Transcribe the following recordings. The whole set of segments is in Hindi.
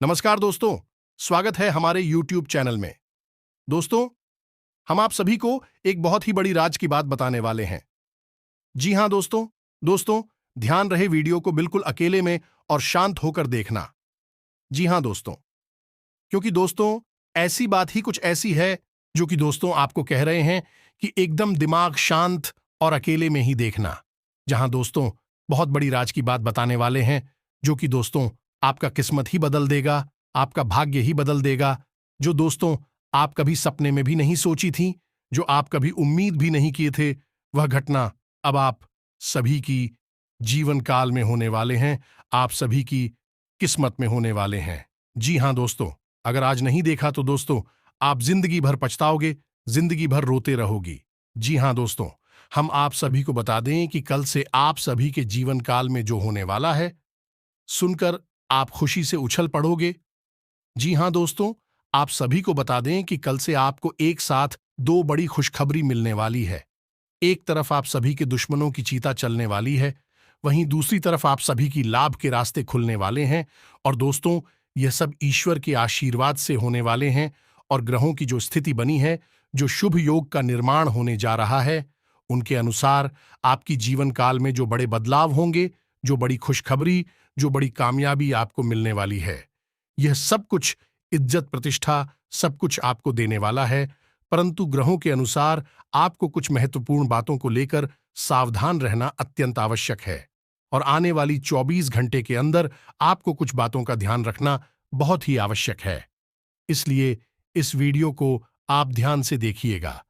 नमस्कार दोस्तों, स्वागत है हमारे YouTube चैनल में। दोस्तों, हम आप सभी को एक बहुत ही बड़ी राज की बात बताने वाले हैं। जी हाँ दोस्तों, ध्यान रहे वीडियो को बिल्कुल अकेले में और शांत होकर देखना। जी हाँ दोस्तों, क्योंकि दोस्तों ऐसी बात ही कुछ ऐसी है जो कि दोस्तों आपको कह रहे हैं कि एकदम दिमाग शांत और अकेले में ही देखना। जहां दोस्तों बहुत बड़ी राज की बात बताने वाले हैं जो कि दोस्तों आपका किस्मत ही बदल देगा, आपका भाग्य ही बदल देगा। जो दोस्तों आप कभी सपने में भी नहीं सोची थी, जो आप कभी उम्मीद भी नहीं किए थे, वह घटना अब आप सभी की जीवन काल में होने वाले हैं, आप सभी की किस्मत में होने वाले हैं। जी हाँ दोस्तों, अगर आज नहीं देखा तो दोस्तों आप जिंदगी भर पछताओगे, जिंदगी भर रोते रहोगी। जी हाँ दोस्तों, हम आप सभी को बता दें कि कल से आप सभी के जीवन काल में जो होने वाला है, सुनकर आप खुशी से उछल पड़ोगे। जी हाँ दोस्तों, आप सभी को बता दें कि कल से आपको एक साथ दो बड़ी खुशखबरी मिलने वाली है। एक तरफ आप सभी के दुश्मनों की चीता चलने वाली है, वहीं दूसरी तरफ आप सभी की लाभ के रास्ते खुलने वाले हैं। और दोस्तों यह सब ईश्वर के आशीर्वाद से होने वाले हैं। और ग्रहों की जो स्थिति बनी है, जो शुभ योग का निर्माण होने जा रहा है, उनके अनुसार आपकी जीवन काल में जो बड़े बदलाव होंगे, जो बड़ी खुशखबरी, जो बड़ी कामयाबी आपको मिलने वाली है, यह सब कुछ इज्जत प्रतिष्ठा सब कुछ आपको देने वाला है। परंतु ग्रहों के अनुसार आपको कुछ महत्वपूर्ण बातों को लेकर सावधान रहना अत्यंत आवश्यक है। और आने वाली 24 घंटे के अंदर आपको कुछ बातों का ध्यान रखना बहुत ही आवश्यक है। इसलिए इस वीडियो को आप ध्यान से देखिएगा।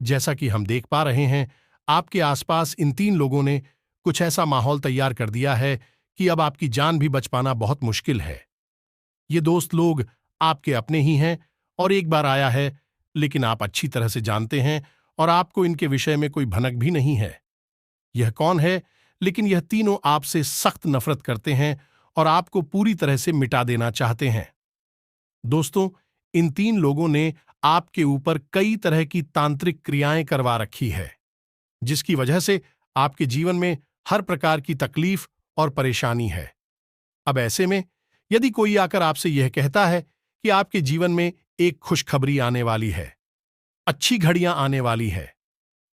जैसा कि हम देख पा रहे हैं, आपके आसपास इन तीन लोगों ने कुछ ऐसा माहौल तैयार कर दिया है कि अब आपकी जान भी बच पाना बहुत मुश्किल है। ये दोस्त लोग आपके अपने ही हैं और एक बार आया है, लेकिन आप अच्छी तरह से जानते हैं और आपको इनके विषय में कोई भनक भी नहीं है। यह कौन है? लेकिन यह तीनों आपसे सख्त नफरत करते हैं और आपको पूरी तरह से मिटा देना चाहते हैं। दोस्तों, इन तीन लोगों ने आपके ऊपर कई तरह की तांत्रिक क्रियाएं करवा रखी है, जिसकी वजह से आपके जीवन में हर प्रकार की तकलीफ और परेशानी है। अब ऐसे में यदि कोई आकर आपसे यह कहता है कि आपके जीवन में एक खुशखबरी आने वाली है, अच्छी घड़ियां आने वाली है,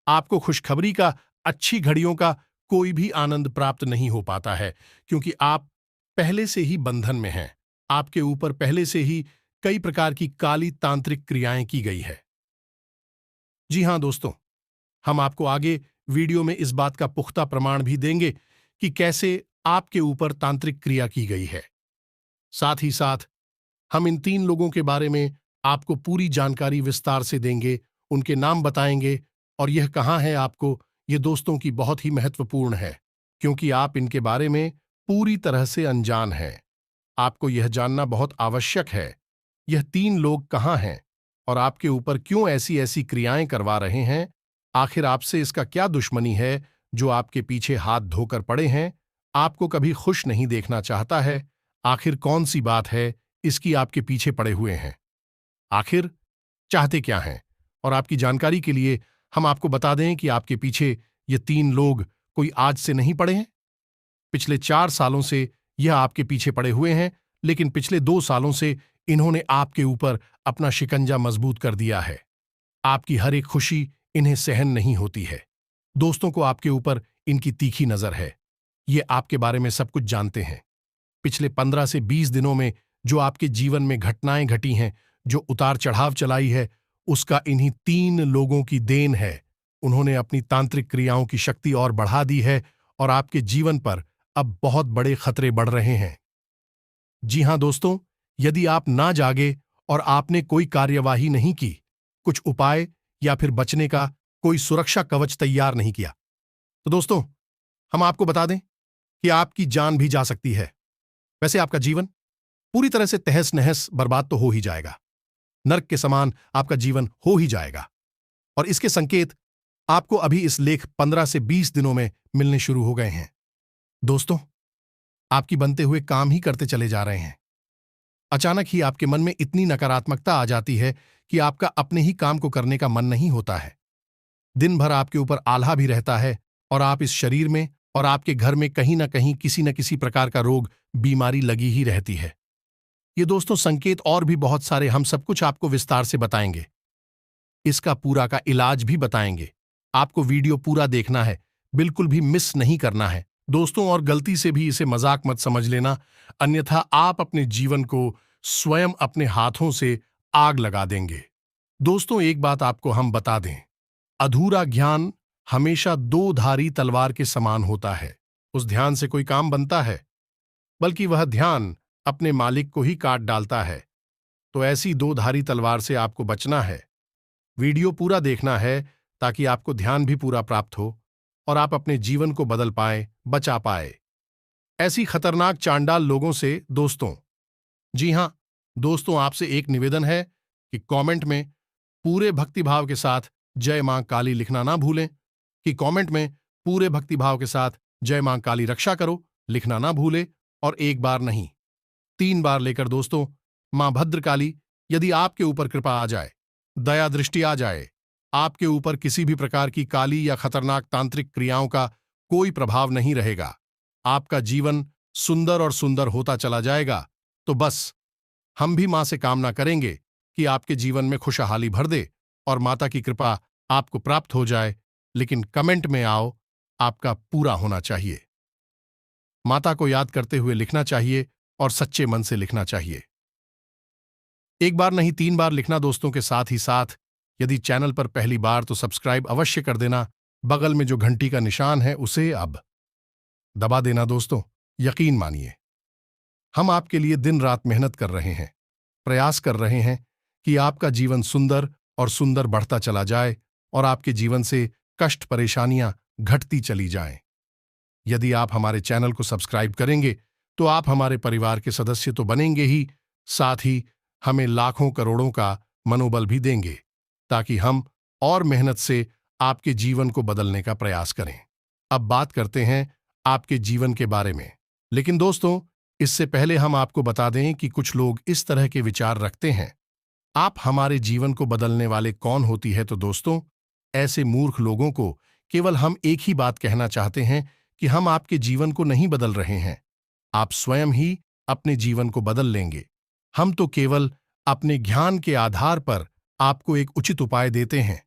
आपको खुशखबरी का, अच्छी घड़ियों का कोई भी आनंद प्राप्त नहीं हो पाता है, क्योंकि आप पहले से ही बंधन में हैं। आपके ऊपर पहले से ही कई प्रकार की काली तांत्रिक क्रियाएं की गई है। जी हां दोस्तों, हम आपको आगे वीडियो में इस बात का पुख्ता प्रमाण भी देंगे कि कैसे आपके ऊपर तांत्रिक क्रिया की गई है। साथ ही साथ हम इन तीन लोगों के बारे में आपको पूरी जानकारी विस्तार से देंगे, उनके नाम बताएंगे और यह कहाँ है आपको, ये दोस्तों की बहुत ही महत्वपूर्ण है, क्योंकि आप इनके बारे में पूरी तरह से अनजान हैं। आपको यह जानना बहुत आवश्यक है, यह तीन लोग कहाँ हैं और आपके ऊपर क्यों ऐसी ऐसी क्रियाएं करवा रहे हैं। आखिर आपसे इसका क्या दुश्मनी है जो आपके पीछे हाथ धोकर पड़े हैं, आपको कभी खुश नहीं देखना चाहता है। आखिर कौन सी बात है इसकी आपके पीछे पड़े हुए हैं, आखिर चाहते क्या हैं। और आपकी जानकारी के लिए हम आपको बता दें कि आपके पीछे ये तीन लोग कोई आज से नहीं पड़े हैं। पिछले 4 सालों से यह आपके पीछे पड़े हुए हैं, लेकिन पिछले 2 सालों से इन्होंने आपके ऊपर अपना शिकंजा मजबूत कर दिया है। आपकी हर एक खुशी इन्हें सहन नहीं होती है। दोस्तों को आपके ऊपर इनकी तीखी नजर है। ये आपके बारे में सब कुछ जानते हैं। पिछले 15 से 20 दिनों में जो आपके जीवन में घटनाएं घटी हैं, जो उतार चढ़ाव चलाई है, उसका इन्हीं तीन लोगों की देन है। उन्होंने अपनी तांत्रिक क्रियाओं की शक्ति और बढ़ा दी है और आपके जीवन पर अब बहुत बड़े खतरे बढ़ रहे हैं। जी हां दोस्तों, यदि आप ना जागे और आपने कोई कार्यवाही नहीं की, कुछ उपाय या फिर बचने का कोई सुरक्षा कवच तैयार नहीं किया, तो दोस्तों हम आपको बता दें कि आपकी जान भी जा सकती है। वैसे आपका जीवन पूरी तरह से तहस नहस बर्बाद तो हो ही जाएगा, नर्क के समान आपका जीवन हो ही जाएगा। और इसके संकेत आपको अभी इस लेख 15 से 20 दिनों में मिलने शुरू हो गए हैं। दोस्तों, आपकी बनते हुए काम ही करते चले जा रहे हैं। अचानक ही आपके मन में इतनी नकारात्मकता आ जाती है कि आपका अपने ही काम को करने का मन नहीं होता है। दिन भर आपके ऊपर आल्हा भी रहता है और आप इस शरीर में और आपके घर में कहीं ना कहीं किसी न किसी प्रकार का रोग, बीमारी लगी ही रहती है। ये दोस्तों संकेत और भी बहुत सारे हम सब कुछ आपको विस्तार से बताएंगे। इसका पूरा का इलाज भी बताएंगे। आपको वीडियो पूरा देखना है, बिल्कुल भी मिस नहीं करना है दोस्तों। और गलती से भी इसे मजाक मत समझ लेना, अन्यथा आप अपने जीवन को स्वयं अपने हाथों से आग लगा देंगे। दोस्तों एक बात आपको हम बता दें, अधूरा ज्ञान हमेशा दो धारी तलवार के समान होता है। उस ध्यान से कोई काम बनता है, बल्कि वह ध्यान अपने मालिक को ही काट डालता है। तो ऐसी दो धारी तलवार से आपको बचना है। वीडियो पूरा देखना है ताकि आपको ध्यान भी पूरा प्राप्त हो और आप अपने जीवन को बदल पाए, बचा पाए ऐसी खतरनाक चांडाल लोगों से दोस्तों। जी हां दोस्तों, आपसे एक निवेदन है कि कमेंट में पूरे भक्तिभाव के साथ जय मां काली लिखना ना भूलें, कि कमेंट में पूरे भक्तिभाव के साथ जय मां काली रक्षा करो लिखना ना भूले। और एक बार नहीं, 3 बार लेकर दोस्तों, मां भद्रकाली यदि आपके ऊपर कृपा आ जाए, दया दृष्टि आ जाए, आपके ऊपर किसी भी प्रकार की काली या खतरनाक तांत्रिक क्रियाओं का कोई प्रभाव नहीं रहेगा, आपका जीवन सुंदर और सुंदर होता चला जाएगा। तो बस हम भी मां से कामना करेंगे कि आपके जीवन में खुशहाली भर दे और माता की कृपा आपको प्राप्त हो जाए। लेकिन कमेंट में आओ, आपका पूरा होना चाहिए। माता को याद करते हुए लिखना चाहिए और सच्चे मन से लिखना चाहिए। एक बार नहीं, 3 बार लिखना दोस्तों। के साथ ही साथ यदि चैनल पर पहली बार तो सब्सक्राइब अवश्य कर देना। बगल में जो घंटी का निशान है उसे अब दबा देना दोस्तों। यकीन मानिए, हम आपके लिए दिन रात मेहनत कर रहे हैं, प्रयास कर रहे हैं कि आपका जीवन सुंदर और सुंदर बढ़ता चला जाए और आपके जीवन से कष्ट परेशानियां घटती चली जाएं। यदि आप हमारे चैनल को सब्सक्राइब करेंगे तो आप हमारे परिवार के सदस्य तो बनेंगे ही, साथ ही हमें लाखों करोड़ों का मनोबल भी देंगे, ताकि हम और मेहनत से आपके जीवन को बदलने का प्रयास करें। अब बात करते हैं आपके जीवन के बारे में। लेकिन दोस्तों, इससे पहले हम आपको बता दें कि कुछ लोग इस तरह के विचार रखते हैं, आप हमारे जीवन को बदलने वाले कौन होती है। तो दोस्तों, ऐसे मूर्ख लोगों को केवल हम एक ही बात कहना चाहते हैं कि हम आपके जीवन को नहीं बदल रहे हैं, आप स्वयं ही अपने जीवन को बदल लेंगे। हम तो केवल अपने ज्ञान के आधार पर आपको एक उचित उपाय देते हैं,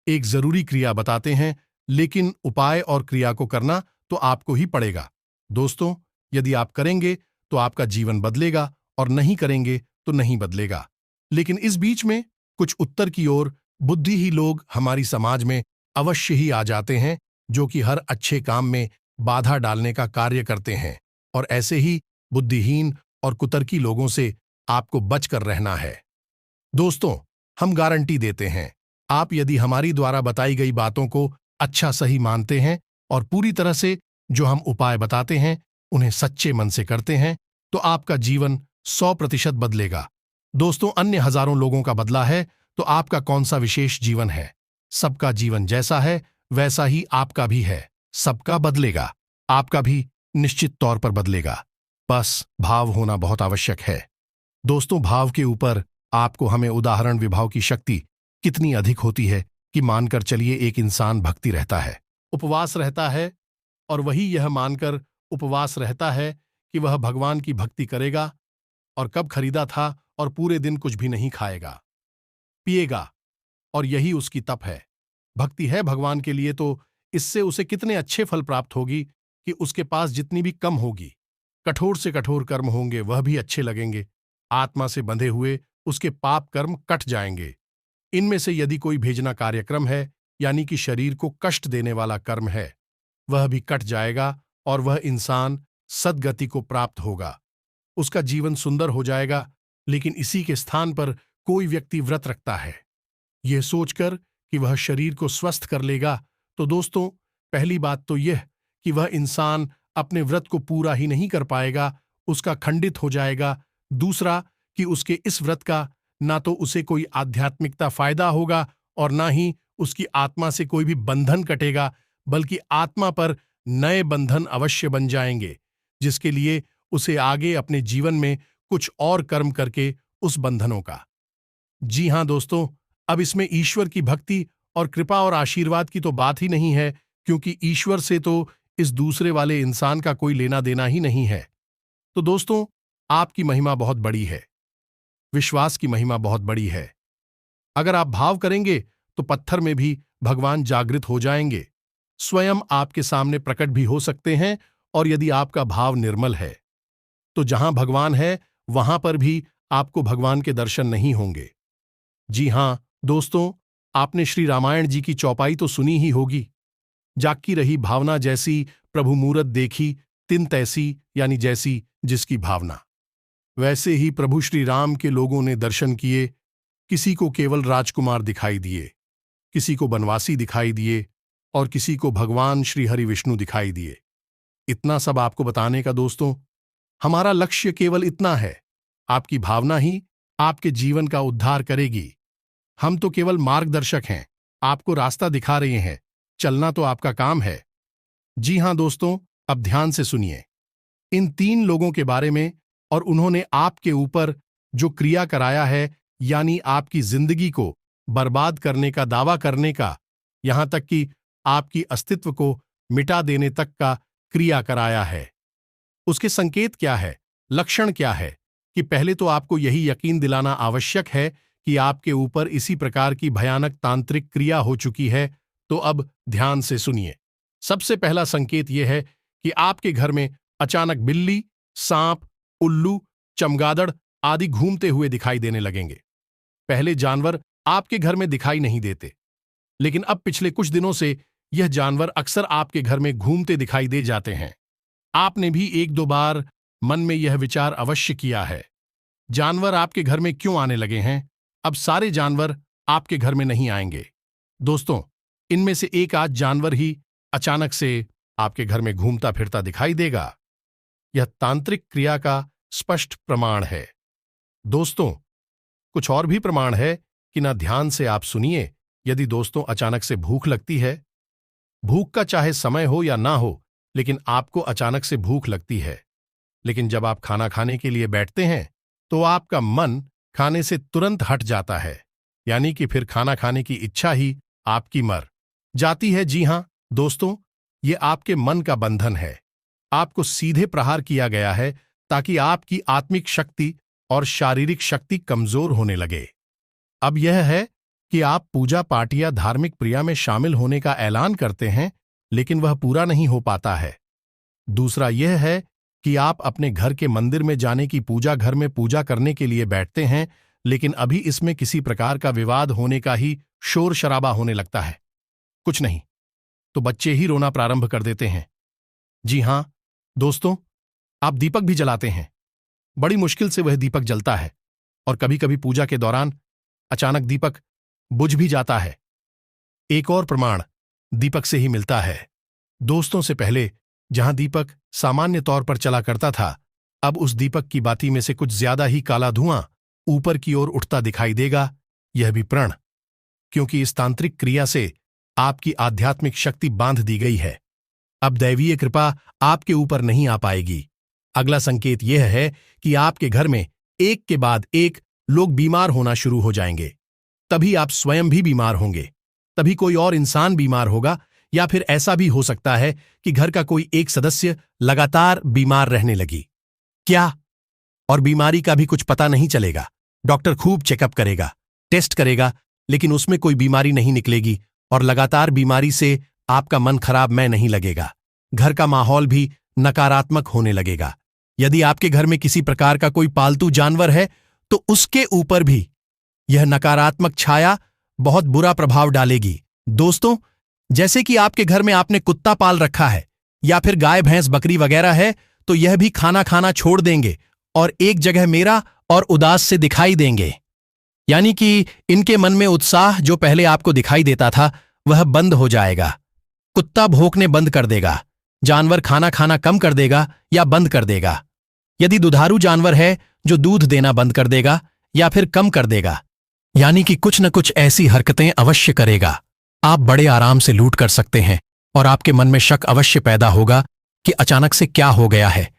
एक जरूरी क्रिया बताते हैं, लेकिन उपाय और क्रिया को करना तो आपको ही पड़ेगा। दोस्तों, यदि आप करेंगे तो आपका जीवन बदलेगा और नहीं करेंगे तो नहीं बदलेगा। लेकिन इस बीच में कुछ उत्तर की ओर बुद्धि ही लोग हमारी समाज में अवश्य ही आ जाते हैं, जो कि हर अच्छे काम में बाधा डालने का कार्य करते हैं। और ऐसे ही बुद्धिहीन और कुतर्की लोगों से आपको बचकर रहना है। दोस्तों, हम गारंटी देते हैं, आप यदि हमारी द्वारा बताई गई बातों को अच्छा सही मानते हैं और पूरी तरह से जो हम उपाय बताते हैं उन्हें सच्चे मन से करते हैं, तो आपका जीवन 100% बदलेगा। दोस्तों, अन्य हजारों लोगों का बदला है तो आपका कौन सा विशेष जीवन है। सबका जीवन जैसा है वैसा ही आपका भी है। सबका बदलेगा, आपका भी निश्चित तौर पर बदलेगा। बस भाव होना बहुत आवश्यक है। दोस्तों, भाव के ऊपर आपको हमें उदाहरण विभाव की शक्ति कितनी अधिक होती है कि मानकर चलिए एक इंसान भक्ति रहता है, उपवास रहता है, और वही यह मानकर उपवास रहता है कि वह भगवान की भक्ति करेगा, और कब खरीदा था और पूरे दिन कुछ भी नहीं खाएगा पिएगा, और यही उसकी तप है। भक्ति है भगवान के लिए तो इससे उसे कितने अच्छे फल प्राप्त होगी कि उसके पास जितनी भी कम होगी। कठोर से कठोर कर्म होंगे वह भी अच्छे लगेंगे। आत्मा से बंधे हुए उसके पाप कर्म कट जाएंगे। इनमें से यदि कोई भेजना कार्यक्रम है, यानी कि शरीर को कष्ट देने वाला कर्म है, वह भी कट जाएगा और वह इंसान सद्गति को प्राप्त होगा। उसका जीवन सुंदर हो जाएगा। लेकिन इसी के स्थान पर कोई व्यक्ति व्रत रखता है, यह सोचकर कि वह शरीर को स्वस्थ कर लेगा। तो दोस्तों, पहली बात तो यह कि वह इंसान अपने व्रत को पूरा ही नहीं कर पाएगा, उसका खंडित हो जाएगा। दूसरा कि उसके इस व्रत का ना तो उसे कोई आध्यात्मिकता फायदा होगा और ना ही उसकी आत्मा से कोई भी बंधन कटेगा, बल्कि आत्मा पर नए बंधन अवश्य बन जाएंगे, जिसके लिए उसे आगे अपने जीवन में कुछ और कर्म करके उस बंधनों का। जी हां दोस्तों, अब इसमें ईश्वर की भक्ति और कृपा और आशीर्वाद की तो बात ही नहीं है, क्योंकि ईश्वर से तो इस दूसरे वाले इंसान का कोई लेना देना ही नहीं है। तो दोस्तों, आपकी महिमा बहुत बड़ी है। विश्वास की महिमा बहुत बड़ी है। अगर आप भाव करेंगे तो पत्थर में भी भगवान जागृत हो जाएंगे, स्वयं आपके सामने प्रकट भी हो सकते हैं। और यदि आपका भाव निर्मल है तो जहां भगवान है वहां पर भी आपको भगवान के दर्शन नहीं होंगे। जी हां दोस्तों, आपने श्री रामायण जी की चौपाई तो सुनी ही होगी। जाकी रही भावना जैसी, प्रभु मूरत देखी तिन तैसी, यानी जैसी जिसकी भावना। वैसे ही प्रभु श्री राम के लोगों ने दर्शन किए। किसी को केवल राजकुमार दिखाई दिए, किसी को बनवासी दिखाई दिए और किसी को भगवान श्री हरि विष्णु दिखाई दिए। इतना सब आपको बताने का दोस्तों, हमारा लक्ष्य केवल इतना है। आपकी भावना ही आपके जीवन का उद्धार करेगी। हम तो केवल मार्गदर्शक हैं, आपको रास्ता दिखा रहे हैं, चलना तो आपका काम है। जी हां दोस्तों, अब ध्यान से सुनिए इन 3 लोगों के बारे में और उन्होंने आपके ऊपर जो क्रिया कराया है, यानी आपकी जिंदगी को बर्बाद करने का दावा करने का, यहां तक कि आपकी अस्तित्व को मिटा देने तक का क्रिया कराया है। उसके संकेत क्या है, लक्षण क्या है, कि पहले तो आपको यही यकीन दिलाना आवश्यक है कि आपके ऊपर इसी प्रकार की भयानक तांत्रिक क्रिया हो चुकी है। तो अब ध्यान से सुनिए। सबसे पहला संकेत यह है कि आपके घर में अचानक बिल्ली, सांप, उल्लू, चमगादड़ आदि घूमते हुए दिखाई देने लगेंगे। पहले जानवर आपके घर में दिखाई नहीं देते, लेकिन अब पिछले कुछ दिनों से यह जानवर अक्सर आपके घर में घूमते दिखाई दे जाते हैं। आपने भी 1-2 बार मन में यह विचार अवश्य किया है, जानवर आपके घर में क्यों आने लगे हैं? अब सारे जानवर आपके घर में नहीं आएंगे दोस्तों, इनमें से एक आध जानवर ही अचानक से आपके घर में घूमता फिरता दिखाई देगा। यह तांत्रिक क्रिया का स्पष्ट प्रमाण है। दोस्तों, कुछ और भी प्रमाण है कि ना, ध्यान से आप सुनिए। यदि दोस्तों अचानक से भूख लगती है, भूख का चाहे समय हो या ना हो, लेकिन आपको अचानक से भूख लगती है, लेकिन जब आप खाना खाने के लिए बैठते हैं तो आपका मन खाने से तुरंत हट जाता है, यानी कि फिर खाना खाने की इच्छा ही आपकी मर जाती है। जी हां दोस्तों, ये आपके मन का बंधन है। आपको सीधे प्रहार किया गया है ताकि आपकी आत्मिक शक्ति और शारीरिक शक्ति कमजोर होने लगे। अब यह है कि आप पूजा पाठ या धार्मिक क्रिया में शामिल होने का ऐलान करते हैं, लेकिन वह पूरा नहीं हो पाता है। दूसरा यह है कि आप अपने घर के मंदिर में जाने की पूजा घर में पूजा करने के लिए बैठते हैं, लेकिन अभी इसमें किसी प्रकार का विवाद होने का ही शोर शराबा होने लगता है। कुछ नहीं तो बच्चे ही रोना प्रारंभ कर देते हैं। जी हां दोस्तों, आप दीपक भी जलाते हैं, बड़ी मुश्किल से वह दीपक जलता है और कभी कभी पूजा के दौरान अचानक दीपक बुझ भी जाता है। एक और प्रमाण दीपक से ही मिलता है। दोस्तों, से पहले जहां दीपक सामान्य तौर पर चला करता था, अब उस दीपक की बाती में से कुछ ज्यादा ही काला धुआं ऊपर की ओर उठता दिखाई देगा। यह भी प्रण, क्योंकि इस तांत्रिक क्रिया से आपकी आध्यात्मिक शक्ति बांध दी गई है। अब दैवीय कृपा आपके ऊपर नहीं आ पाएगी। अगला संकेत यह है कि आपके घर में एक के बाद एक लोग बीमार होना शुरू हो जाएंगे। तभी आप स्वयं भी बीमार होंगे, तभी कोई और इंसान बीमार होगा, या फिर ऐसा भी हो सकता है कि घर का कोई एक सदस्य लगातार बीमार रहने लगी। क्या? और बीमारी का भी कुछ पता नहीं चलेगा। डॉक्टर खूब चेकअप करेगा, टेस्ट करेगा, लेकिन उसमें कोई बीमारी नहीं निकलेगी और लगातार बीमारी से आपका मन खराब में नहीं लगेगा। घर का माहौल भी नकारात्मक होने लगेगा। यदि आपके घर में किसी प्रकार का कोई पालतू जानवर है तो उसके ऊपर भी यह नकारात्मक छाया बहुत बुरा प्रभाव डालेगी। दोस्तों, जैसे कि आपके घर में आपने कुत्ता पाल रखा है या फिर गाय भैंस बकरी वगैरह है, तो यह भी खाना खाना छोड़ देंगे और एक जगह मेरा और उदास से दिखाई देंगे। यानी कि इनके मन में उत्साह जो पहले आपको दिखाई देता था वह बंद हो जाएगा। कुत्ता भौंकने बंद कर देगा, जानवर खाना खाना कम कर देगा या बंद कर देगा। यदि दुधारू जानवर है जो दूध देना बंद कर देगा या फिर कम कर देगा, यानी कि कुछ न कुछ ऐसी हरकतें अवश्य करेगा। आप बड़े आराम से लूट कर सकते हैं और आपके मन में शक अवश्य पैदा होगा कि अचानक से क्या हो गया है।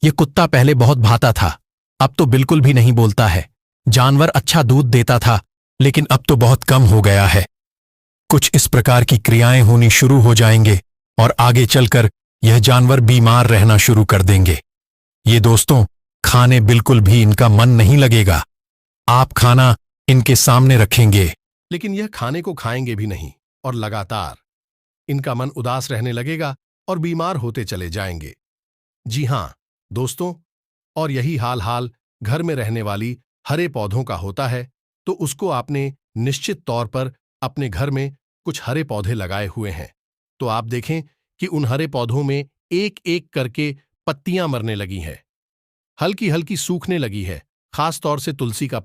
ये कुत्ता पहले बहुत भाता था, अब तो बिल्कुल भी नहीं बोलता है। जानवर अच्छा दूध देता था, लेकिन अब तो बहुत कम हो गया है। कुछ इस प्रकार की क्रियाएं होनी शुरू हो जाएंगे और आगे चलकर यह जानवर बीमार रहना शुरू कर देंगे। ये दोस्तों खाने बिल्कुल भी इनका मन नहीं लगेगा। आप खाना इनके सामने रखेंगे, लेकिन यह खाने को खाएंगे भी नहीं और लगातार इनका मन उदास रहने लगेगा और बीमार होते चले जाएंगे। जी हां दोस्तों, और यही हाल घर में रहने वाली हरे पौधों का होता है। तो उसको आपने निश्चित तौर पर अपने घर में कुछ हरे पौधे लगाए हुए हैं, तो आप देखें कि उन हरे पौधों में एक एक करके पत्तियां मरने लगी हैं, हल्की हल्की सूखने लगी है। खास तौर से तुलसी का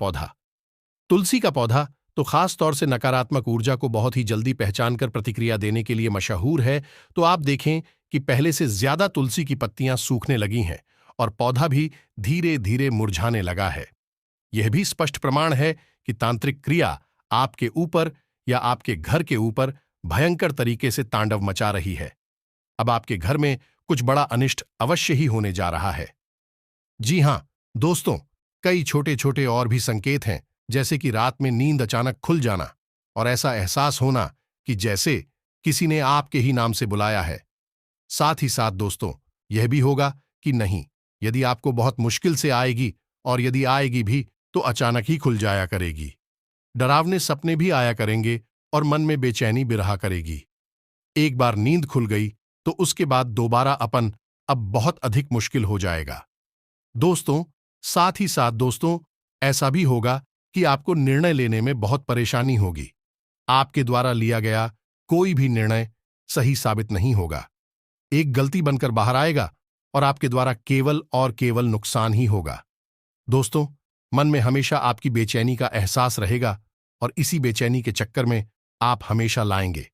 पौधा तो खास तौर से नकारात्मक ऊर्जा को बहुत ही जल्दी पहचान कर प्रतिक्रिया देने के लिए मशहूर है। तो आप देखें कि पहले से ज्यादा तुलसी की पत्तियां सूखने लगी हैं और पौधा भी धीरे धीरे मुरझाने लगा है। यह भी स्पष्ट प्रमाण है कि तांत्रिक क्रिया आपके ऊपर या आपके घर के ऊपर भयंकर तरीके से तांडव मचा रही है। अब आपके घर में कुछ बड़ा अनिष्ट अवश्य ही होने जा रहा है। जी हां दोस्तों, कई छोटे छोटे और भी संकेत हैं, जैसे कि रात में नींद अचानक खुल जाना और ऐसा एहसास होना कि जैसे किसी ने आपके ही नाम से बुलाया है। साथ ही साथ दोस्तों, यह भी होगा कि नहीं, यदि आपको बहुत मुश्किल से आएगी और यदि आएगी भी तो अचानक ही खुल जाया करेगी। डरावने सपने भी आया करेंगे और मन में बेचैनी भी रहा करेगी। एक बार नींद खुल गई तो उसके बाद दोबारा अपन अब बहुत अधिक मुश्किल हो जाएगा। दोस्तों, साथ ही साथ दोस्तों, ऐसा भी होगा कि आपको निर्णय लेने में बहुत परेशानी होगी। आपके द्वारा लिया गया कोई भी निर्णय सही साबित नहीं होगा, एक गलती बनकर बाहर आएगा और आपके द्वारा केवल और केवल नुकसान ही होगा। दोस्तों, मन में हमेशा आपकी बेचैनी का एहसास रहेगा और इसी बेचैनी के चक्कर में आप हमेशा लाएंगे,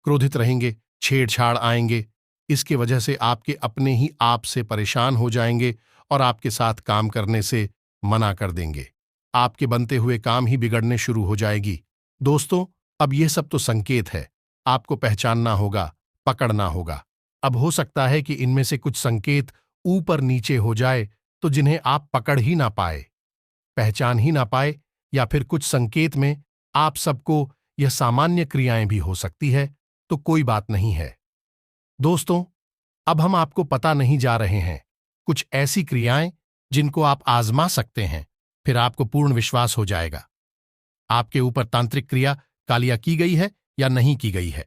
क्रोधित रहेंगे, छेड़छाड़ आएंगे। इसके वजह से आपके अपने ही आप से परेशान हो जाएंगे और आपके साथ काम करने से मना कर देंगे। आपके बनते हुए काम ही बिगड़ने शुरू हो जाएगी। दोस्तों, अब यह सब तो संकेत है, आपको पहचानना होगा, पकड़ना होगा। अब हो सकता है कि इनमें से कुछ संकेत ऊपर नीचे हो जाए तो जिन्हें आप पकड़ ही ना पाए, पहचान ही ना पाए, या फिर कुछ संकेत में आप सबको यह सामान्य क्रियाएं भी हो सकती है, तो कोई बात नहीं है। दोस्तों, अब हम आपको पता नहीं जा रहे हैं कुछ ऐसी क्रियाएं जिनको आप आजमा सकते हैं, फिर आपको पूर्ण विश्वास हो जाएगा आपके ऊपर तांत्रिक क्रिया कालिया की गई है या नहीं की गई है।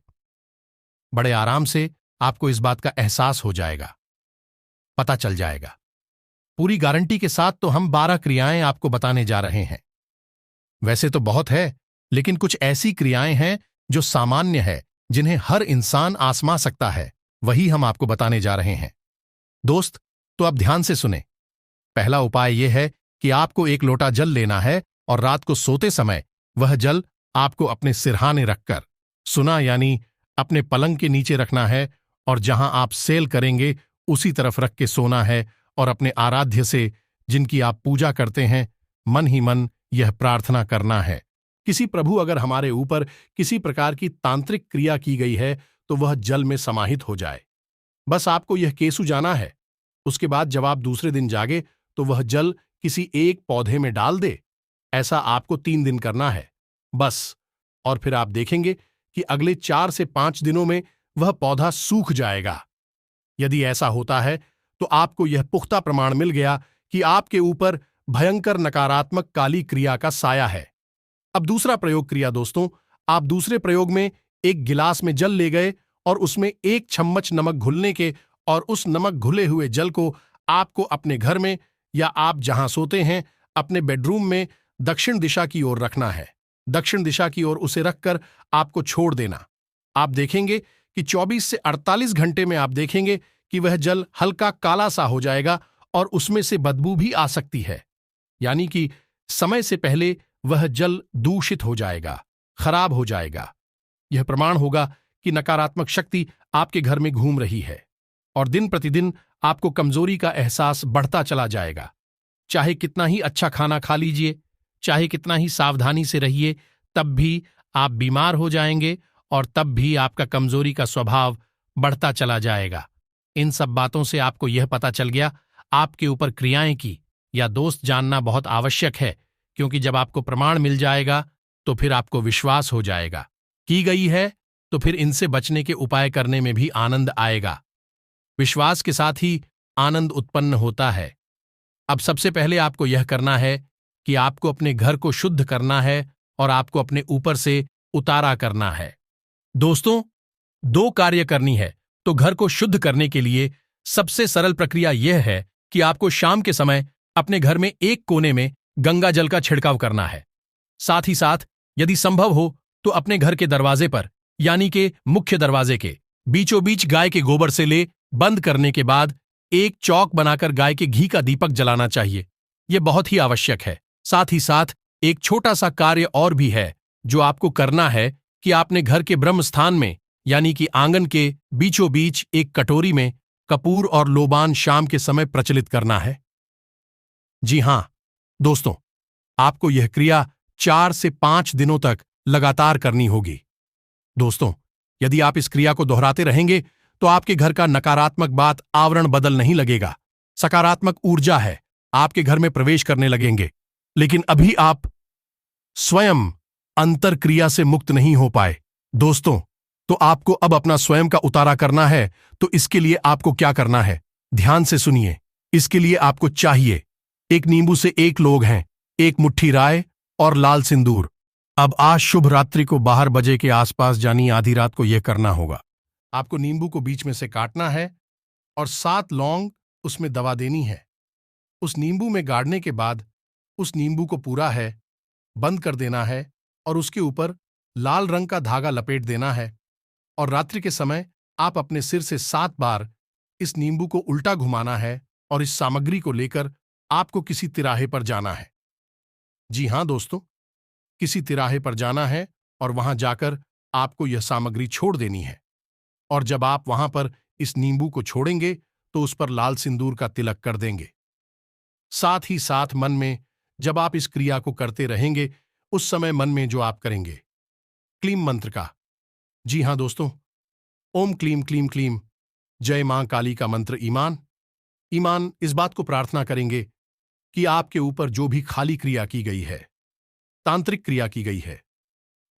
बड़े आराम से आपको इस बात का एहसास हो जाएगा, पता चल जाएगा। पूरी गारंटी के साथ तो हम 12 क्रियाएं आपको बताने जा रहे हैं। वैसे तो बहुत है, लेकिन कुछ ऐसी क्रियाएं हैं जो सामान्य है, जिन्हें हर इंसान आजमा सकता है, वही हम आपको बताने जा रहे हैं। दोस्त, तो अब ध्यान से सुने। पहला उपाय यह है कि आपको एक लोटा जल लेना है और रात को सोते समय वह जल आपको अपने सिरहाने रखकर, सुना यानी अपने पलंग के नीचे रखना है, और जहां आप सेल करेंगे उसी तरफ रख के सोना है और अपने आराध्य से, जिनकी आप पूजा करते हैं, मन ही मन यह प्रार्थना करना है। किसी प्रभु अगर हमारे ऊपर किसी प्रकार की तांत्रिक क्रिया की गई है तो वह जल में समाहित हो जाए। बस आपको यह केसु जाना है। उसके बाद जब आप दूसरे दिन जागे तो वह जल किसी एक पौधे में डाल दे। ऐसा आपको 3 दिन करना है बस, और फिर आप देखेंगे कि अगले 4 से 5 दिनों में वह पौधा सूख जाएगा। यदि ऐसा होता है तो आपको यह पुख्ता प्रमाण मिल गया कि आपके ऊपर भयंकर नकारात्मक काली क्रिया का साया है। अब दूसरा प्रयोग क्रिया दोस्तों, आप दूसरे प्रयोग में एक गिलास में जल ले गए और उसमें 1 चम्मच नमक घुलने के, और उस नमक घुले हुए जल को आपको अपने घर में या आप जहां सोते हैं अपने बेडरूम में दक्षिण दिशा की ओर रखना है। दक्षिण दिशा की ओर उसे रखकर आपको छोड़ देना। आप देखेंगे कि 24 से 48 घंटे में आप देखेंगे कि वह जल हल्का काला सा हो जाएगा और उसमें से बदबू भी आ सकती है, यानी कि समय से पहले वह जल दूषित हो जाएगा, खराब हो जाएगा। यह प्रमाण होगा कि नकारात्मक शक्ति आपके घर में घूम रही है और दिन प्रतिदिन आपको कमजोरी का एहसास बढ़ता चला जाएगा। चाहे कितना ही अच्छा खाना खा लीजिए, चाहे कितना ही सावधानी से रहिए, तब भी आप बीमार हो जाएंगे और तब भी आपका कमजोरी का स्वभाव बढ़ता चला जाएगा। इन सब बातों से आपको यह पता चल गया आपके ऊपर क्रियाएं की या दोस्त जानना बहुत आवश्यक है, क्योंकि जब आपको प्रमाण मिल जाएगा तो फिर आपको विश्वास हो जाएगा की गई है, तो फिर इनसे बचने के उपाय करने में भी आनंद आएगा। विश्वास के साथ ही आनंद उत्पन्न होता है। अब सबसे पहले आपको यह करना है कि आपको अपने घर को शुद्ध करना है और आपको अपने ऊपर से उतारा करना है। दोस्तों, दो कार्य करनी है। तो घर को शुद्ध करने के लिए सबसे सरल प्रक्रिया यह है कि आपको शाम के समय अपने घर में एक कोने में गंगा जल का छिड़काव करना है। साथ ही साथ यदि संभव हो तो अपने घर के दरवाजे पर, यानी कि मुख्य दरवाजे के बीचों बीच गाय के गोबर से ले बंद करने के बाद एक चौक बनाकर गाय के घी का दीपक जलाना चाहिए। यह बहुत ही आवश्यक है। साथ ही साथ एक छोटा सा कार्य और भी है जो आपको करना है कि आपने घर के ब्रह्म स्थान में, यानी कि आंगन के बीचों बीच एक कटोरी में कपूर और लोबान शाम के समय प्रचलित करना है। जी हां दोस्तों, आपको यह क्रिया 4 से 5 दिनों तक लगातार करनी होगी। दोस्तों, यदि आप इस क्रिया को दोहराते रहेंगे तो आपके घर का नकारात्मक बात आवरण बदल नहीं लगेगा। सकारात्मक ऊर्जा है आपके घर में प्रवेश करने लगेंगे। लेकिन अभी आप स्वयं अंतर क्रिया से मुक्त नहीं हो पाए। दोस्तों, तो आपको अब अपना स्वयं का उतारा करना है। तो इसके लिए आपको क्या करना है, ध्यान से सुनिए। इसके लिए आपको चाहिए एक नींबू से 1 लोग हैं, 1 मुट्ठी राय और लाल सिंदूर। अब आज शुभ रात्रि को 12 बजे के आसपास, यानी आधी रात को यह करना होगा। आपको नींबू को बीच में से काटना है और 7 लौंग उसमें दबा देनी है। उस नींबू में गाड़ने के बाद उस नींबू को पूरा है बंद कर देना है और उसके ऊपर लाल रंग का धागा लपेट देना है। और रात्रि के समय आप अपने सिर से 7 बार इस नींबू को उल्टा घुमाना है और इस सामग्री को लेकर आपको किसी तिराहे पर जाना है। जी हां दोस्तों, किसी तिराहे पर जाना है और वहां जाकर आपको यह सामग्री छोड़ देनी है। और जब आप वहां पर इस नींबू को छोड़ेंगे तो उस पर लाल सिंदूर का तिलक कर देंगे। साथ ही साथ मन में जब आप इस क्रिया को करते रहेंगे, उस समय मन में जो आप करेंगे क्लीम मंत्र का, जी हां दोस्तों, ओम क्लीम क्लीम क्लीम जय मां काली का मंत्र ईमान ईमान इस बात को प्रार्थना करेंगे कि आपके ऊपर जो भी खाली क्रिया की गई है, तांत्रिक क्रिया की गई है,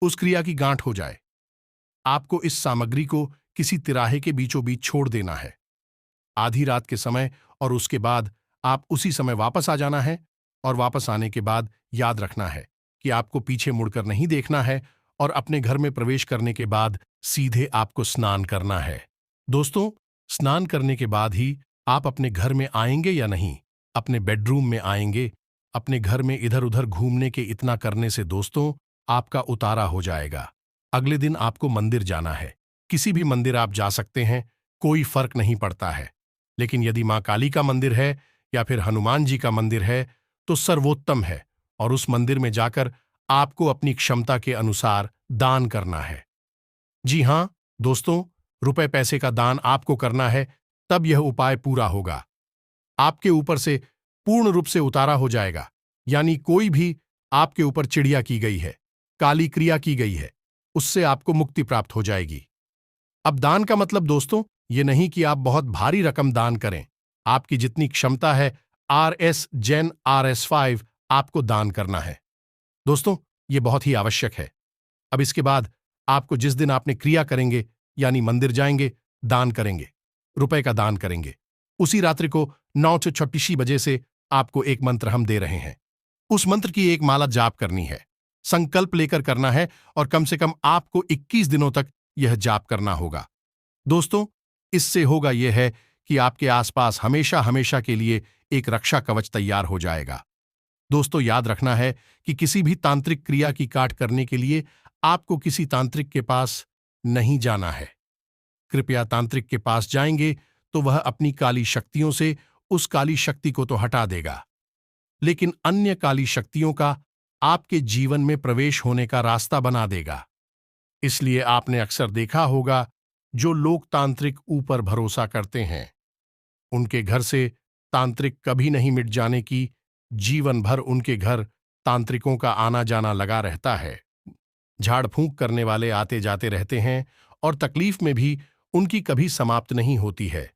उस क्रिया की गांठ हो जाए। आपको इस सामग्री को किसी तिराहे के बीचों बीच छोड़ देना है आधी रात के समय, और उसके बाद आप उसी समय वापस आ जाना है। और वापस आने के बाद याद रखना है कि आपको पीछे मुड़कर नहीं देखना है और अपने घर में प्रवेश करने के बाद सीधे आपको स्नान करना है। दोस्तों, स्नान करने के बाद ही आप अपने घर में आएंगे या नहीं, अपने बेडरूम में आएंगे। अपने घर में इधर उधर घूमने के इतना करने से दोस्तों आपका उतारा हो जाएगा। अगले दिन आपको मंदिर जाना है। किसी भी मंदिर आप जा सकते हैं, कोई फर्क नहीं पड़ता है। लेकिन यदि मां काली का मंदिर है या फिर हनुमान जी का मंदिर है तो सर्वोत्तम है, और उस मंदिर में जाकर आपको अपनी क्षमता के अनुसार दान करना है। जी हां दोस्तों, रुपए पैसे का दान आपको करना है, तब यह उपाय पूरा होगा। आपके ऊपर से पूर्ण रूप से उतारा हो जाएगा। यानी कोई भी आपके ऊपर चिड़िया की गई है, काली क्रिया की गई है, उससे आपको मुक्ति प्राप्त हो जाएगी। अब दान का मतलब दोस्तों ये नहीं कि आप बहुत भारी रकम दान करें। आपकी जितनी क्षमता है RS Gen RS5 आपको दान करना है। दोस्तों, ये बहुत ही आवश्यक है। अब इसके बाद आपको जिस दिन आपने क्रिया करेंगे, यानी मंदिर जाएंगे, दान करेंगे, रुपए का दान करेंगे, उसी रात्रि को 9 से 26 बजे से आपको एक मंत्र हम दे रहे हैं। उस मंत्र की एक माला जाप करनी है, संकल्प लेकर करना है, और कम से कम आपको 21 दिनों तक यह जाप करना होगा। दोस्तों, इससे होगा यह है कि आपके आसपास हमेशा हमेशा के लिए एक रक्षा कवच तैयार हो जाएगा। दोस्तों, याद रखना है कि किसी भी तांत्रिक क्रिया की काट करने के लिए आपको किसी तांत्रिक के पास नहीं जाना है। कृपया तांत्रिक के पास जाएंगे तो वह अपनी काली शक्तियों से उस काली शक्ति को तो हटा देगा, लेकिन अन्य काली शक्तियों का आपके जीवन में प्रवेश होने का रास्ता बना देगा। इसलिए आपने अक्सर देखा होगा, जो लोग तांत्रिक ऊपर भरोसा करते हैं, उनके घर से तांत्रिक कभी नहीं मिट जाने की, जीवन भर उनके घर तांत्रिकों का आना जाना लगा रहता है। झाड़ फूंक करने वाले आते जाते रहते हैं और तकलीफ में भी उनकी कभी समाप्त नहीं होती है।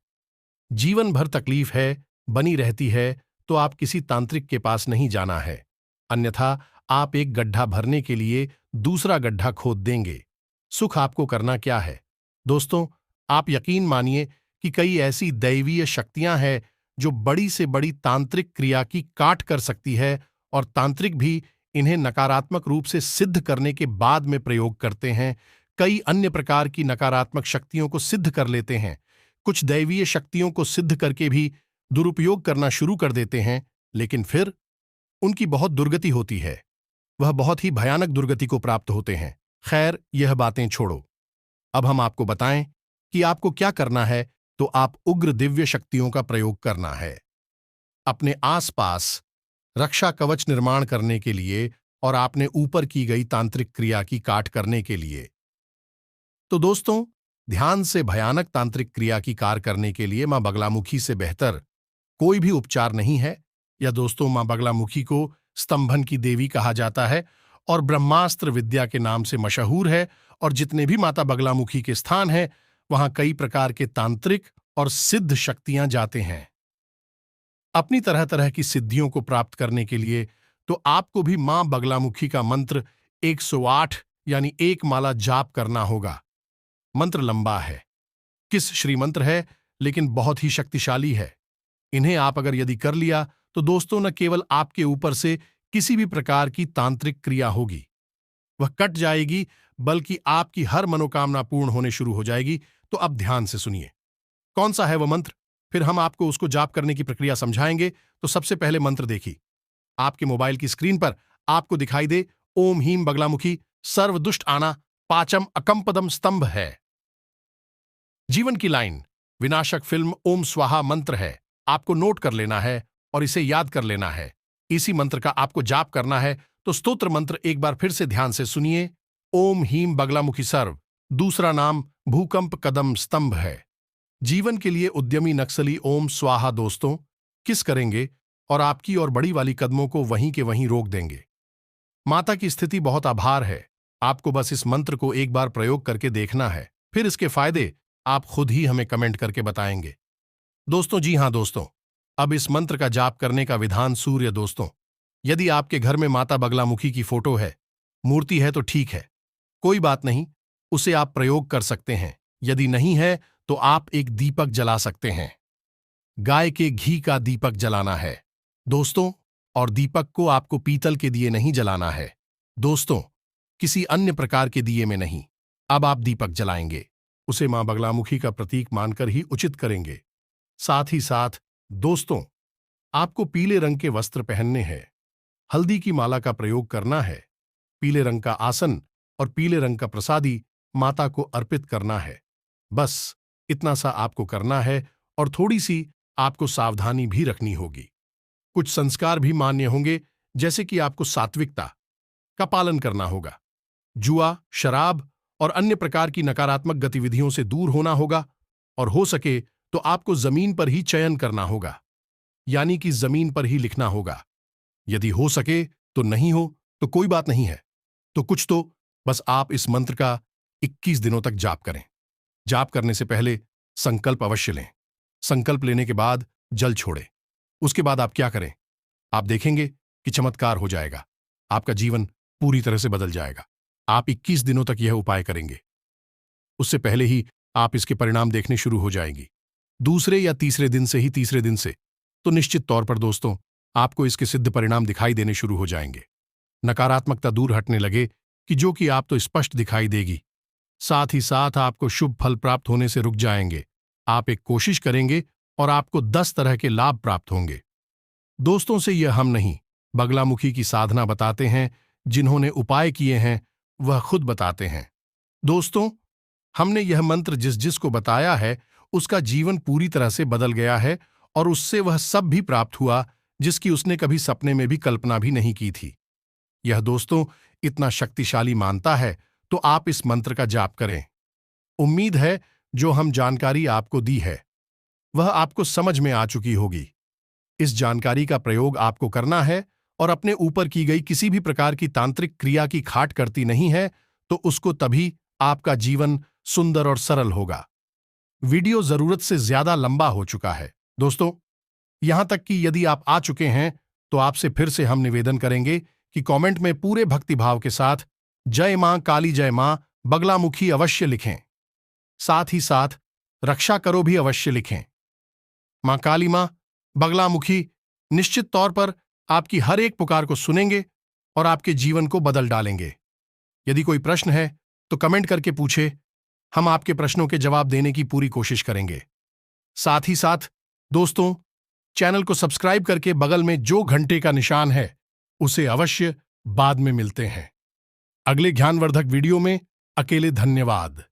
जीवन भर तकलीफ है, बनी रहती है, तो आप किसी तांत्रिक के पास नहीं जाना है, अन्यथा आप एक गड्ढा भरने के लिए दूसरा गड्ढा खोद देंगे। सुख आपको करना क्या है दोस्तों, आप यकीन मानिए कि कई ऐसी दैवीय शक्तियां हैं जो बड़ी से बड़ी तांत्रिक क्रिया की काट कर सकती है, और तांत्रिक भी इन्हें नकारात्मक रूप से सिद्ध करने के बाद में प्रयोग करते हैं। कई अन्य प्रकार की नकारात्मक शक्तियों को सिद्ध कर लेते हैं। कुछ दैवीय शक्तियों को सिद्ध करके भी दुरुपयोग करना शुरू कर देते हैं, लेकिन फिर उनकी बहुत दुर्गति होती है। वह बहुत ही भयानक दुर्गति को प्राप्त होते हैं। खैर, यह बातें छोड़ो। अब हम आपको बताएं कि आपको क्या करना है। तो आप उग्र दिव्य शक्तियों का प्रयोग करना है अपने आसपास रक्षा कवच निर्माण करने के लिए और आपने ऊपर की गई तांत्रिक क्रिया की काट करने के लिए। तो दोस्तों, ध्यान से भयानक तांत्रिक क्रिया की कार करने के लिए मां बगलामुखी से बेहतर कोई भी उपचार नहीं है। या दोस्तों, मां बगलामुखी को स्तंभन की देवी कहा जाता है और ब्रह्मास्त्र विद्या के नाम से मशहूर है। और जितने भी माता बगलामुखी के स्थान हैं, वहां कई प्रकार के तांत्रिक और सिद्ध शक्तियां जाते हैं अपनी तरह तरह की सिद्धियों को प्राप्त करने के लिए। तो आपको भी मां बगलामुखी का मंत्र 108 यानी एक माला जाप करना होगा। मंत्र लंबा है, किस श्री मंत्र है, लेकिन बहुत ही शक्तिशाली है। इन्हें आप अगर यदि कर लिया तो दोस्तों, न केवल आपके ऊपर से किसी भी प्रकार की तांत्रिक क्रिया होगी, वह कट जाएगी, बल्कि आपकी हर मनोकामना पूर्ण होने शुरू हो जाएगी। तो अब ध्यान से सुनिए, कौन सा है वह मंत्र, फिर हम आपको उसको जाप करने की प्रक्रिया समझाएंगे। तो सबसे पहले मंत्र देखिए, आपके मोबाइल की स्क्रीन पर आपको दिखाई दे ओम हीम बगलामुखी सर्वदुष्ट आना पाचम अकंपदम स्तंभ है। जीवन की लाइन विनाशक फिल्म ओम स्वाहा मंत्र है। आपको नोट कर लेना है और इसे याद कर लेना है। इसी मंत्र का आपको जाप करना है। तो स्तोत्र मंत्र एक बार फिर से ध्यान से सुनिए, ओम हीम बगलामुखी सर्व, दूसरा नाम भूकंप कदम स्तंभ है। जीवन के लिए उद्यमी नक्सली ओम स्वाहा दोस्तों किस करेंगे और आपकी और बड़ी वाली कदमों को वहीं के वहीं रोक देंगे। माता की स्थिति बहुत आभार है। आपको बस इस मंत्र को एक बार प्रयोग करके देखना है, फिर इसके फायदे आप खुद ही हमें कमेंट करके बताएंगे। दोस्तों, जी हां दोस्तों, अब इस मंत्र का जाप करने का विधान सूर्य। दोस्तों, यदि आपके घर में माता बगलामुखी की फोटो है, मूर्ति है तो ठीक है, कोई बात नहीं, उसे आप प्रयोग कर सकते हैं। यदि नहीं है तो आप एक दीपक जला सकते हैं। गाय के घी का दीपक जलाना है दोस्तों, और दीपक को आपको पीतल के दिए नहीं जलाना है दोस्तों, किसी अन्य प्रकार के दिए में नहीं। अब आप दीपक जलाएंगे, उसे मां बगलामुखी का प्रतीक मानकर ही उचित करेंगे। साथ ही साथ दोस्तों, आपको पीले रंग के वस्त्र पहनने हैं, हल्दी की माला का प्रयोग करना है, पीले रंग का आसन और पीले रंग का प्रसादी माता को अर्पित करना है। बस इतना सा आपको करना है, और थोड़ी सी आपको सावधानी भी रखनी होगी। कुछ संस्कार भी मान्य होंगे, जैसे कि आपको सात्विकता का पालन करना होगा, जुआ, शराब और अन्य प्रकार की नकारात्मक गतिविधियों से दूर होना होगा, और हो सके तो आपको जमीन पर ही चयन करना होगा, यानी कि जमीन पर ही लिखना होगा। यदि हो सके तो नहीं हो तो कोई बात नहीं है, तो कुछ तो बस आप इस मंत्र का 21 दिनों तक जाप करें। जाप करने से पहले संकल्प अवश्य लें। संकल्प लेने के बाद जल छोड़ें। उसके बाद आप क्या करें, आप देखेंगे कि चमत्कार हो जाएगा, आपका जीवन पूरी तरह से बदल जाएगा। आप 21 दिनों तक यह उपाय करेंगे, उससे पहले ही आप इसके परिणाम देखने शुरू हो जाएंगी। दूसरे या तीसरे दिन से ही, तीसरे दिन से तो निश्चित तौर पर दोस्तों, आपको इसके सिद्ध परिणाम दिखाई देने शुरू हो जाएंगे। नकारात्मकता दूर हटने लगे कि जो कि आप तो स्पष्ट दिखाई देगी। साथ ही साथ आपको शुभ फल प्राप्त होने से रुक जाएंगे। आप एक कोशिश करेंगे और आपको 10 तरह के लाभ प्राप्त होंगे। दोस्तों से यह हम नहीं, बगलामुखी की साधना बताते हैं, जिन्होंने उपाय किए हैं वह खुद बताते हैं। दोस्तों, हमने यह मंत्र जिस जिस को बताया है, उसका जीवन पूरी तरह से बदल गया है, और उससे वह सब भी प्राप्त हुआ जिसकी उसने कभी सपने में भी कल्पना भी नहीं की थी। यह दोस्तों इतना शक्तिशाली मानता है, तो आप इस मंत्र का जाप करें। उम्मीद है जो हम जानकारी आपको दी है वह आपको समझ में आ चुकी होगी। इस जानकारी का प्रयोग आपको करना है, और अपने ऊपर की गई किसी भी प्रकार की तांत्रिक क्रिया की खाट करती नहीं है, तो उसको तभी आपका जीवन सुंदर और सरल होगा। वीडियो जरूरत से ज्यादा लंबा हो चुका है दोस्तों, यहां तक कि यदि आप आ चुके हैं तो आपसे फिर से हम निवेदन करेंगे कि कमेंट में पूरे भक्तिभाव के साथ जय मां काली, जय मां बगलामुखी अवश्य लिखें। साथ ही साथ रक्षा करो भी अवश्य लिखें। मां काली, मां बगलामुखी निश्चित तौर पर आपकी हर एक पुकार को सुनेंगे और आपके जीवन को बदल डालेंगे। यदि कोई प्रश्न है तो कमेंट करके पूछे, हम आपके प्रश्नों के जवाब देने की पूरी कोशिश करेंगे। साथ ही साथ दोस्तों, चैनल को सब्सक्राइब करके बगल में जो घंटे का निशान है उसे अवश्य बाद में मिलते हैं अगले ज्ञानवर्धक वीडियो में। अकेले धन्यवाद।